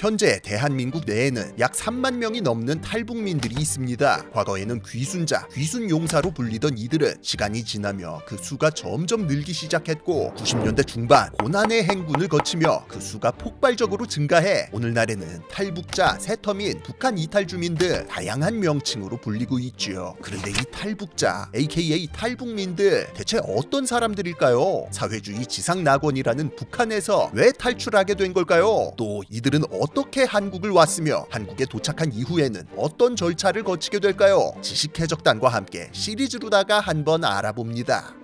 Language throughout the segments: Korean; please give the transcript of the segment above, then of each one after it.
현재 대한민국 내에는 약 3만 명이 넘는 탈북민들이 있습니다. 과거에는 귀순자, 귀순용사로 불리던 이들은 시간이 지나며 그 수가 점점 늘기 시작했고 90년대 중반 고난의 행군을 거치며 그 수가 폭발적으로 증가해 오늘날에는 탈북자, 세터민, 북한 이탈 주민 등 다양한 명칭으로 불리고 있지요. 그런데 이 탈북자, aka 탈북민들 대체 어떤 사람들일까요? 사회주의 지상낙원이라는 북한에서 왜 탈출하게 된 걸까요? 또 이들은 어떻게 한국을 왔으며 한국에 도착한 이후에는 어떤 절차를 거치게 될까요? 지식해적단과 함께 시리즈로다가 한번 알아봅니다.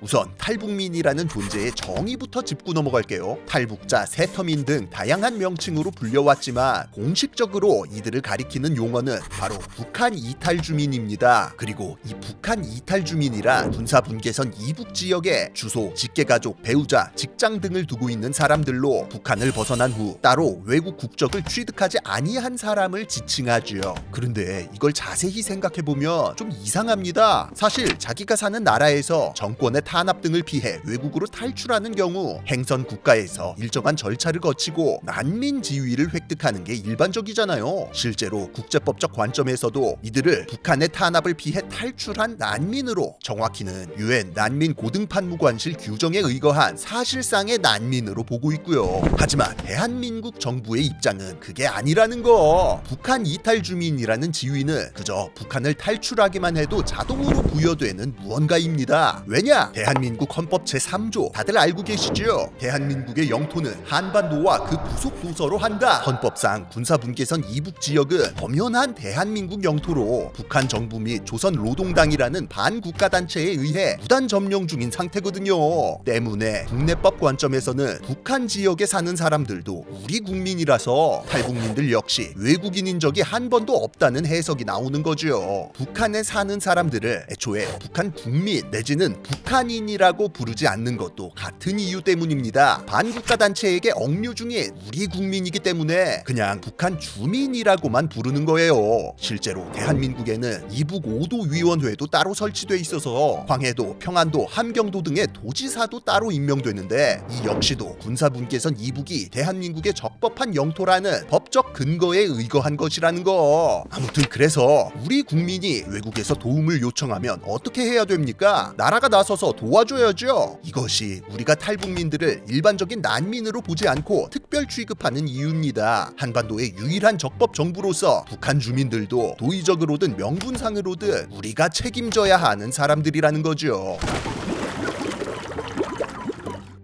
우선 탈북민이라는 존재의 정의부터 짚고 넘어갈게요. 탈북자, 세터민 등 다양한 명칭으로 불려왔지만 공식적으로 이들을 가리키는 용어는 바로 북한 이탈 주민입니다. 그리고 이 북한 이탈 주민이란 군사분계선 이북 지역에 주소, 직계가족, 배우자, 직장 등을 두고 있는 사람들로 북한을 벗어난 후 따로 외국 국적을 취득하지 아니한 사람을 지칭하지요. 그런데 이걸 자세히 생각해보면 좀 이상합니다. 사실 자기가 사는 나라에서 정권의 탄압 등을 피해 외국으로 탈출하는 경우 행선 국가에서 일정한 절차를 거치고 난민 지위를 획득하는 게 일반적이잖아요. 실제로 국제법적 관점에서도 이들을 북한의 탄압을 피해 탈출한 난민으로, 정확히는 UN 난민 고등판무관실 규정에 의거한 사실상의 난민으로 보고 있고요. 하지만 대한민국 정부의 입장은 그게 아니라는 거. 북한 이탈 주민이라는 지위는 그저 북한을 탈출하기만 해도 자동으로 부여되는 무언가입니다. 왜냐? 대한민국 헌법 제3조 다들 알고 계시죠? 대한민국의 영토는 한반도와 그 부속 도서로 한다. 헌법상 군사분계선 이북 지역은 엄연한 대한민국 영토로 북한 정부 및 조선노동당이라는 반국가단체에 의해 무단 점령 중인 상태거든요. 때문에 국내법 관점에서는 북한 지역에 사는 사람들도 우리 국민이라서 탈북민들 역시 외국인인 적이 한 번도 없다는 해석이 나오는 거죠. 북한에 사는 사람들을 애초에 북한 국민 내지는 북한인이라고 부르지 않는 것도 같은 이유 때문입니다. 반국가 단체에게 억류 중인 우리 국민이기 때문에 그냥 북한 주민이라고만 부르는 거예요. 실제로 대한민국에는 이북 5도 위원회도 따로 설치돼 있어서 황해도, 평안도, 함경도 등의 도지사도 따로 임명되는데 이 역시도 군사분계선 이북이 대한민국의 적법한 영토라는 법적 근거에 의거한 것이라는 거. 아무튼 그래서 우리 국민이 외국에서 도움을 요청하면 어떻게 해야 됩니까? 나라가 나서서 도와줘야죠. 이것이 우리가 탈북민들을 일반적인 난민으로 보지 않고 특별 취급하는 이유입니다. 한반도의 유일한 적법 정부로서 북한 주민들도 도의적으로든 명분상으로든 우리가 책임져야 하는 사람들이라는 거죠.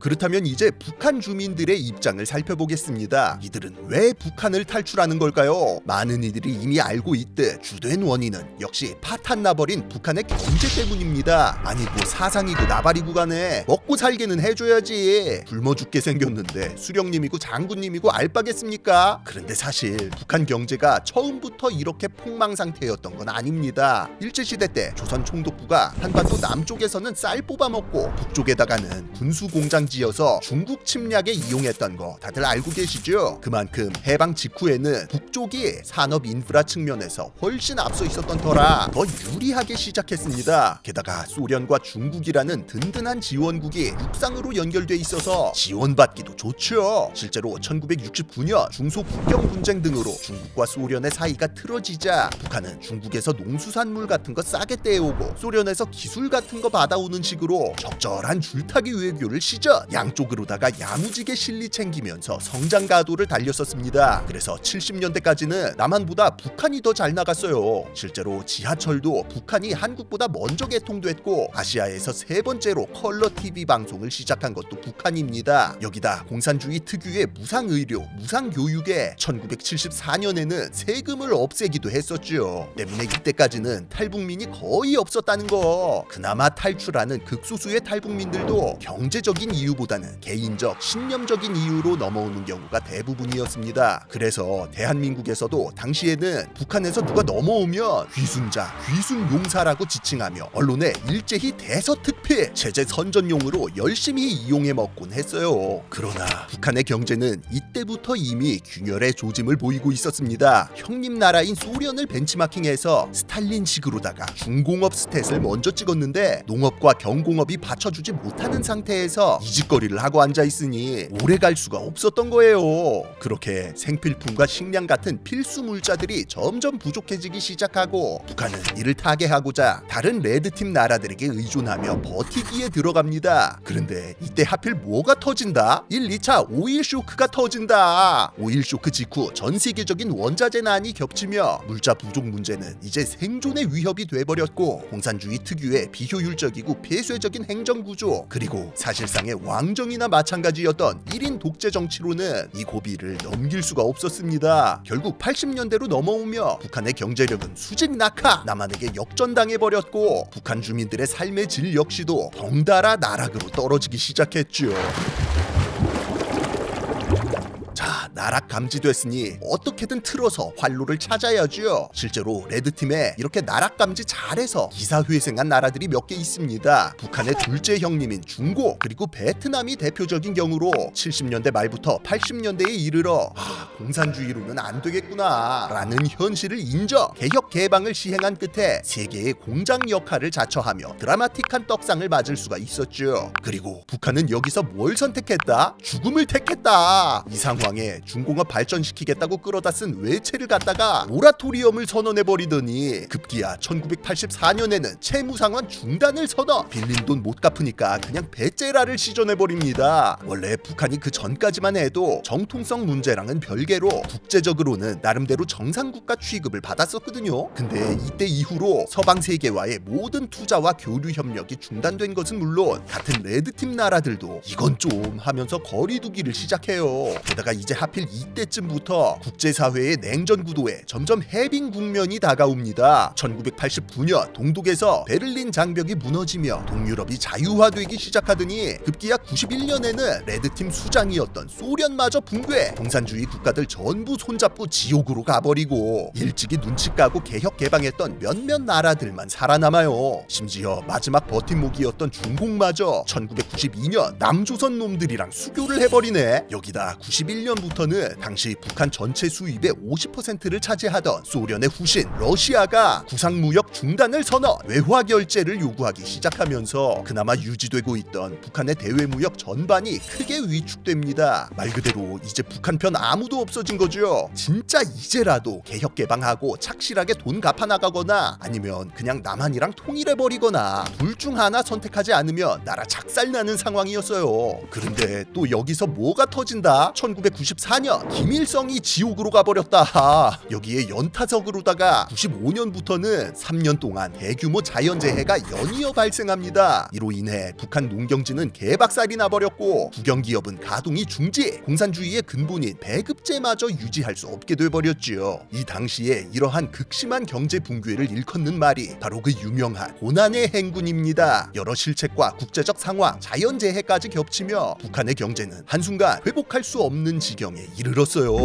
그렇다면 이제 북한 주민들의 입장을 살펴보겠습니다. 이들은 왜 북한을 탈출하는 걸까요? 많은 이들이 이미 알고 있듯 주된 원인은 역시 파탄 나버린 북한의 경제 때문입니다. 아니고 사상이고 나발이고 간에 먹고 살기는 해줘야지. 굶어 죽게 생겼는데 수령님이고 장군님이고 알바겠습니까? 그런데 사실 북한 경제가 처음부터 이렇게 폭망 상태였던 건 아닙니다. 일제시대 때 조선 총독부가 한반도 남쪽에서는 쌀 뽑아먹고 북쪽에다가는 군수공장 지어서 중국 침략에 이용했던 거 다들 알고 계시죠? 그만큼 해방 직후에는 북쪽이 산업 인프라 측면에서 훨씬 앞서 있었던 터라 더 유리하게 시작했습니다. 게다가 소련과 중국이라는 든든한 지원국이 육상으로 연결돼 있어서 지원받기도 좋죠. 실제로 1969년 중소국경 분쟁 등으로 중국과 소련의 사이가 틀어지자 북한은 중국에서 농수산물 같은 거 싸게 떼어오고 소련에서 기술 같은 거 받아오는 식으로 적절한 줄타기 외교를 시전. 양쪽으로다가 야무지게 실리 챙기면서 성장 가도를 달렸었습니다. 그래서 70년대까지는 남한보다 북한이 더 잘 나갔어요. 실제로 지하철도 북한이 한국보다 먼저 개통됐고 아시아에서 세 번째로 컬러 TV 방송을 시작한 것도 북한입니다. 여기다 공산주의 특유의 무상의료, 무상교육에 1974년에는 세금을 없애기도 했었죠. 때문에 이때까지는 탈북민이 거의 없었다는 거. 그나마 탈출하는 극소수의 탈북민들도 경제적인 이유 이유보다는 개인적, 신념적인 이유로 넘어오는 경우가 대부분이었습니다. 그래서 대한민국에서도 당시에는 북한에서 누가 넘어오면 귀순자, 귀순용사라고 지칭하며 언론에 일제히 대서특필, 체제 선전용으로 열심히 이용해 먹곤 했어요. 그러나 북한의 경제는 이때부터 이미 균열의 조짐을 보이고 있었습니다. 형님 나라인 소련을 벤치마킹해서 스탈린식으로다가 중공업 스탯을 먼저 찍었는데 농업과 경공업이 받쳐주지 못하는 상태에서 이직거리를 하고 앉아있으니 오래 갈 수가 없었던 거예요. 그렇게 생필품과 식량 같은 필수 물자들이 점점 부족해지기 시작하고 북한은 이를 타개하고자 다른 레드팀 나라들에게 의존하며 버티기에 들어갑니다. 그런데 이때 하필 뭐가 터진다? 1, 2차 오일 쇼크가 터진다. 오일 쇼크 직후 전 세계적인 원자재난이 겹치며 물자 부족 문제는 이제 생존의 위협이 돼버렸고 공산주의 특유의 비효율적이고 폐쇄적인 행정구조 그리고 사실상의 왕정이나 마찬가지였던 1인 독재 정치로는 이 고비를 넘길 수가 없었습니다. 결국 80년대로 넘어오며 북한의 경제력은 수직 낙하, 남한에게 역전당해버렸고 북한 주민들의 삶의 질 역시도 덩달아 나락으로 떨어지기 시작했죠. 자, 나락 감지됐으니 어떻게든 틀어서 활로를 찾아야죠. 실제로 레드팀에 이렇게 나락 감지 잘해서 기사회생한 나라들이 몇 개 있습니다. 북한의 둘째 형님인 중국 그리고 베트남이 대표적인 경우로 70년대 말부터 80년대에 이르러 공산주의로는 안 되겠구나 라는 현실을 인정 개혁 개방을 시행한 끝에 세계의 공장 역할을 자처하며 드라마틱한 떡상을 맞을 수가 있었죠. 그리고 북한은 여기서 뭘 선택했다? 죽음을 택했다. 이 상황에 중공업 발전시키겠다고 끌어다 쓴 외채를 갖다가 모라토리엄을 선언해버리더니 급기야 1984년에는 채무상환 중단을 선언. 빌린 돈 못 갚으니까 그냥 배째라를 시전해버립니다. 원래 북한이 그 전까지만 해도 정통성 문제랑은 별개로 국제적으로는 나름대로 정상국가 취급을 받았었거든요. 근데 이때 이후로 서방 세계와의 모든 투자와 교류 협력이 중단된 것은 물론 같은 레드팀 나라들도 이건 좀 하면서 거리두기를 시작해요. 게다가 이제 하필 이때쯤부터 국제사회의 냉전 구도에 점점 해빙 국면이 다가옵니다. 1989년 동독에서 베를린 장벽이 무너지며 동유럽이 자유화되기 시작하더니 급기야 91년에는 레드팀 수장이었던 소련마저 붕괴, 공산주의 국가들 전부 손잡고 지옥으로 가버리고 일찍이 눈치 까고 개혁 개방했던 몇몇 나라들만 살아남아요. 심지어 마지막 버팀목이었던 중국마저 1992년 남조선 놈들이랑 수교를 해버리네. 여기다 91년부터는 당시 북한 전체 수입의 50%를 차지하던 소련의 후신 러시아가 구상무역 중단을 선언, 외화 결제를 요구하기 시작하면서 그나마 유지되고 있던 북한의 대외무역 전반이 크게 위축됩니다. 말 그대로 이제 북한 편 아무도 없어진 거죠. 진짜 이제라도 개혁 개방하고 착실하게 돈 갚아나가거나 아니면 그냥 남한이랑 통일해버리거나 둘 중 하나 선택하지 않으면 나라 작살나는 상황이었어요. 그런데 또 여기서 뭐가 터진다? 1994년 김일성이 지옥으로 가버렸다. 여기에 연타석으로다가 95년부터는 3년 동안 대규모 자연재해가 연이어 발생합니다. 이로 인해 북한 농경지는 개박살이 나버렸고 국영기업은 가동이 중지, 공산주의의 근본인 배급제마저 유지할 수 없게 돼버렸지요. 이 당시에 이러한 극심한 경제 붕괴를 일컫는 말이 바로 그 유명한 고난의 행군입니다. 여러 실책과 국제적 상황, 자연재해까지 겹치며 북한의 경제는 한순간 회복할 수 없는 지경에 이르렀어요.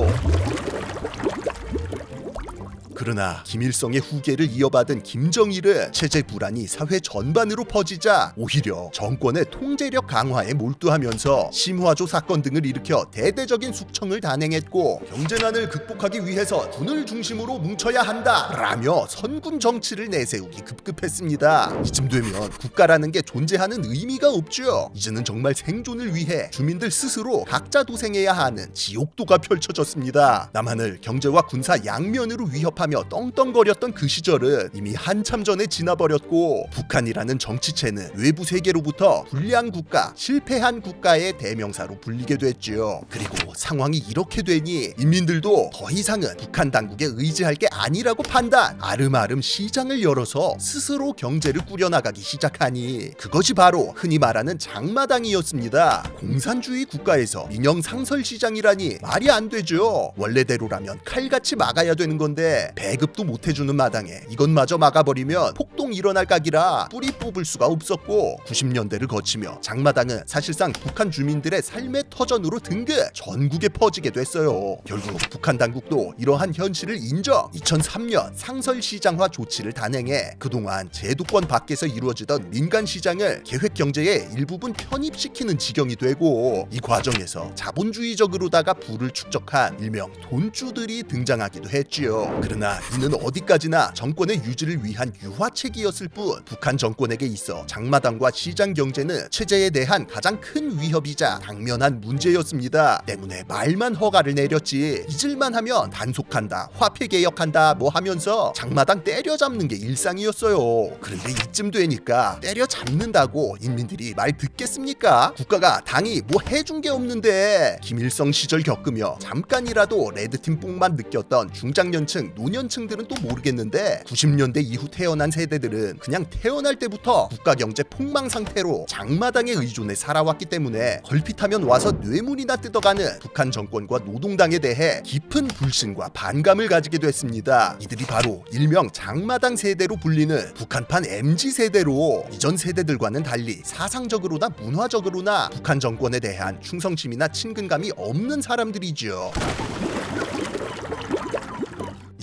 그러나 김일성의 후계를 이어받은 김정일은 체제 불안이 사회 전반으로 퍼지자 오히려 정권의 통제력 강화에 몰두하면서 심화조 사건 등을 일으켜 대대적인 숙청을 단행했고 경제난을 극복하기 위해서 군을 중심으로 뭉쳐야 한다 라며 선군 정치를 내세우기 급급했습니다. 이쯤 되면 국가라는 게 존재하는 의미가 없죠. 이제는 정말 생존을 위해 주민들 스스로 각자 도생해야 하는 지옥도가 펼쳐졌습니다. 남한을 경제와 군사 양면으로 위협하며 떵떵거렸던 그 시절은 이미 한참 전에 지나버렸고 북한이라는 정치체는 외부 세계로부터 불량 국가, 실패한 국가의 대명사로 불리게 됐지요. 그리고 상황이 이렇게 되니 인민들도 더 이상은 북한 당국에 의지할 게 아니라고 판단, 아름아름 시장을 열어서 스스로 경제를 꾸려나가기 시작하니 그것이 바로 흔히 말하는 장마당이었습니다. 공산주의 국가에서 민영 상설 시장이라니 말이 안 되죠. 원래대로라면 칼같이 막아야 되는 건데 배급도 못해주는 마당에 이것마저 막아버리면 폭동 일어날 각이라 뿌리 뽑을 수가 없었고 90년대를 거치며 장마당은 사실상 북한 주민들의 삶의 터전으로 등극 전국에 퍼지게 됐어요. 결국 북한 당국도 이러한 현실을 인정 2003년 상설시장화 조치를 단행해 그동안 제도권 밖에서 이루어지던 민간 시장을 계획 경제의 일부분 편입시키는 지경이 되고 이 과정에서 자본주의적으로다가 부를 축적한 일명 돈주들이 등장하기도 했지요. 그러나 이는 어디까지나 정권의 유지를 위한 유화책이었을 뿐 북한 정권에게 있어 장마당과 시장 경제는 체제에 대한 가장 큰 위협이자 당면한 문제였습니다. 때문에 말만 허가를 내렸지 잊을만 하면 단속한다, 화폐 개혁한다 뭐 하면서 장마당 때려잡는 게 일상이었어요. 그런데 이쯤 되니까 때려잡는다고 인민들이 말 듣겠습니까? 국가가 당이 뭐 해준 게 없는데 김일성 시절 겪으며 잠깐이라도 레드팀 뽕만 느꼈던 중장년층, 노년층들은 또 모르겠는데 90년대 이후 태어난 세대들은 그냥 태어날 때부터 국가 경제 폭망 상태로 장마당에 의존해 살아왔기 때문에 걸핏하면 와서 뇌물이나 뜯어가는 북한 정권과 노동당에 대해 깊은 불신과 반감을 가지게 됐습니다. 이들이 바로 일명 장마당 세대로 불리는 북한판 MZ 세대로 이전 세대들과는 달리 사상적으로나 문화적으로나 북한 정권에 대한 충성심이나 친근감이 없는 사람들이지요.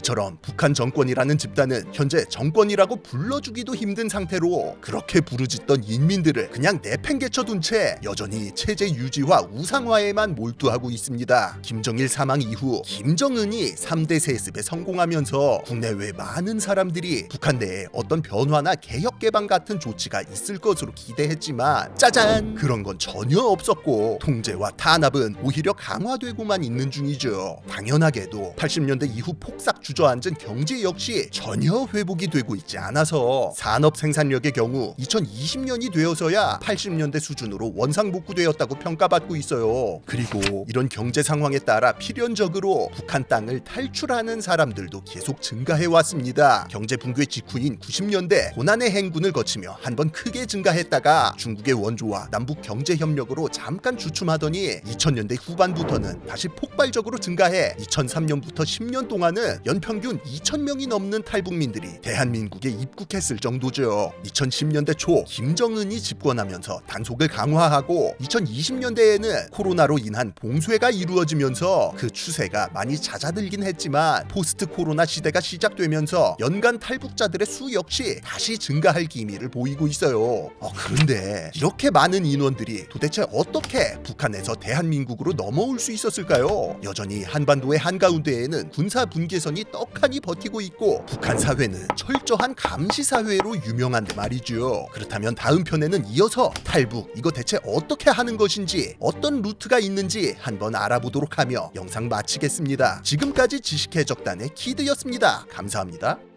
이처럼 북한 정권이라는 집단은 현재 정권이라고 불러주기도 힘든 상태로 그렇게 부르짖던 인민들을 그냥 내팽개쳐둔 채 여전히 체제 유지와 우상화에만 몰두하고 있습니다. 김정일 사망 이후 김정은이 3대 세습에 성공하면서 국내외 많은 사람들이 북한 내에 어떤 변화나 개혁 개방 같은 조치가 있을 것으로 기대했지만 짜잔! 그런 건 전혀 없었고 통제와 탄압은 오히려 강화되고만 있는 중이죠. 당연하게도 80년대 이후 폭삭 주저앉은 경제 역시 전혀 회복이 되고 있지 않아서 산업 생산력의 경우 2020년이 되어서야 80년대 수준으로 원상복구되었다고 평가받고 있어요. 그리고 이런 경제 상황에 따라 필연적으로 북한 땅을 탈출하는 사람들도 계속 증가해 왔습니다. 경제 붕괴 직후인 90년대 고난의 행군을 거치며 한번 크게 증가했다가 중국의 원조와 남북 경제 협력으로 잠깐 주춤하더니 2000년대 후반부터는 다시 폭발적으로 증가해 2003년부터 10년 동안은 연평균 2,000명이 넘는 탈북민들이 대한민국에 입국했을 정도죠. 2010년대 초 김정은이 집권하면서 단속을 강화하고 2020년대에는 코로나로 인한 봉쇄가 이루어지면서 그 추세가 많이 잦아들긴 했지만 포스트 코로나 시대가 시작되면서 연간 탈북자들의 수 역시 다시 증가할 기미를 보이고 있어요. 그런데 이렇게 많은 인원들이 도대체 어떻게 북한에서 대한민국으로 넘어올 수 있었을까요? 여전히 한반도의 한가운데에는 군사 분계선이 떡하니 버티고 있고 북한 사회는 철저한 감시 사회로 유명한데 말이죠. 그렇다면 다음 편에는 이어서 탈북 이거 대체 어떻게 하는 것인지 어떤 루트가 있는지 한번 알아보도록 하며 영상 마치겠습니다. 지금까지 지식해적단의 키드였습니다. 감사합니다.